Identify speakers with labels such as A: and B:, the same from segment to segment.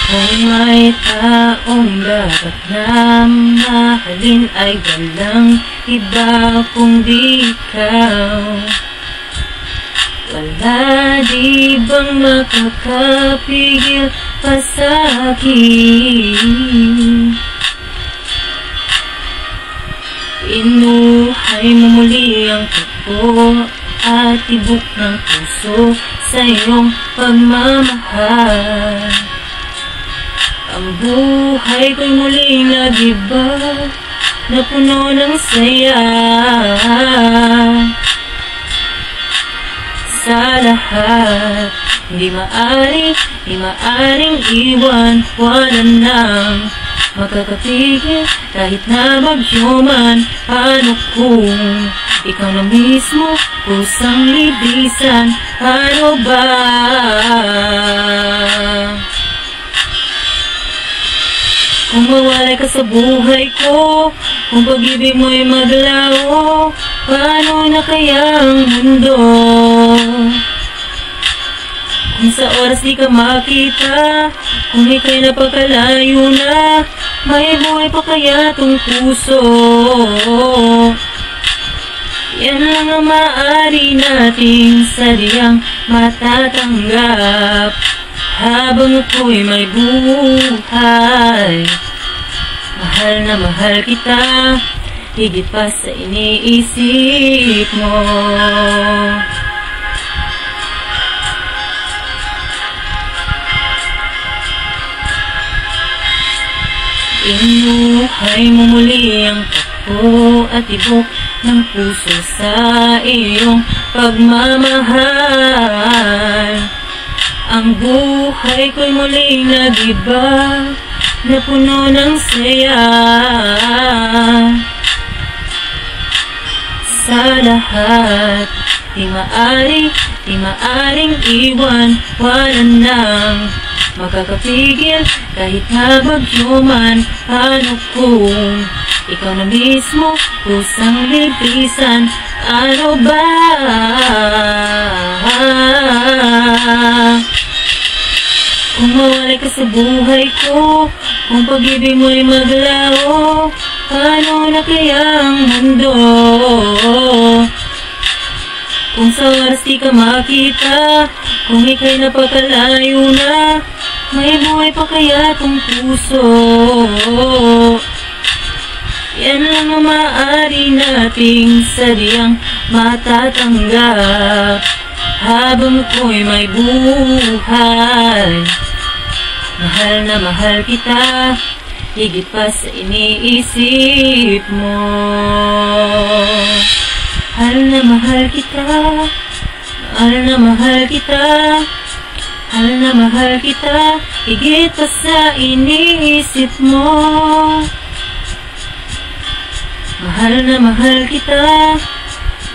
A: Kung may taong dapat na mahalin ay walang iba kundi ikaw. Wala di bang makakapigil pa sa'kin? Inuhay mo muli ang puso at tibok ng puso sa iyong pagmamahal. Ang buhay ko'y muling nag-iba na puno ng saya. Sa lahat, hindi maaring iwan. Wala nang makakapigil kahit na bagyo man. Paano kung ikaw na mismo kusang librisan? Paano ba? Kung mawalay ka sa buhay ko, kung pag-ibig mo'y maglaho, paano na kaya ang mundo? Kung sa oras di ka makita, kung ika'y napakalayo na, may buhay pa kaya tong puso? Yan lang ang maaari nating sadyang matatanggap habang ako'y may buhay. Mahal na mahal kita, higit pa sa iniisip mo. Inuhay mo muli ang takbo at tibok ng puso sa iyong pagmamahal. Ang buhay ko'y muling nag-iba na puno ng saya. Sa lahat, di maaring iwan. Wala nang makakapigil kahit na bagyo man. Paano kung ikaw na mismo kusang librisan? Ano ba? Kung mawalay ka sa buhay ko, kung pag-ibig mo'y maglaho, paano na kaya ang mundo? Kung sa oras di ka makita, kung ika'y napakalayo na, may buhay pa kaya tong puso? Yan lang ang maaari nating sadyang matatanggap habang ako'y may buhay. Mahal na mahal kita, higit pa sa iniisip mo. Mahal na mahal kita, mahal na mahal kita, mahal na mahal kita, higit pa sa iniisip mo. Mahal na mahal kita,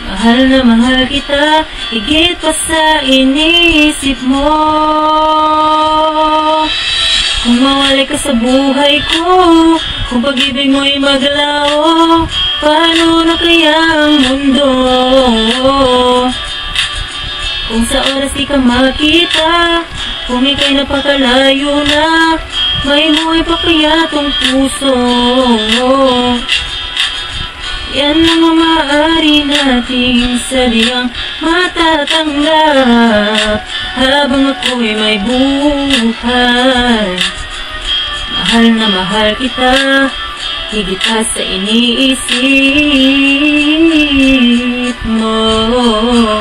A: mahal na mahal kita, higit pa sa iniisip mo. Kung mawalay ka sa buhay ko, kung pag-ibig mo'y maglaho, paano na kaya ang mundo? Kung sa oras di ka makita, kung ika'y napakalayo na, may buhay pa kaya tong puso? Yan ang maaari nating sadyang matatanggap habang ako'y may buhay. Mahal na mahal kita, higit pa sa iniisip mo.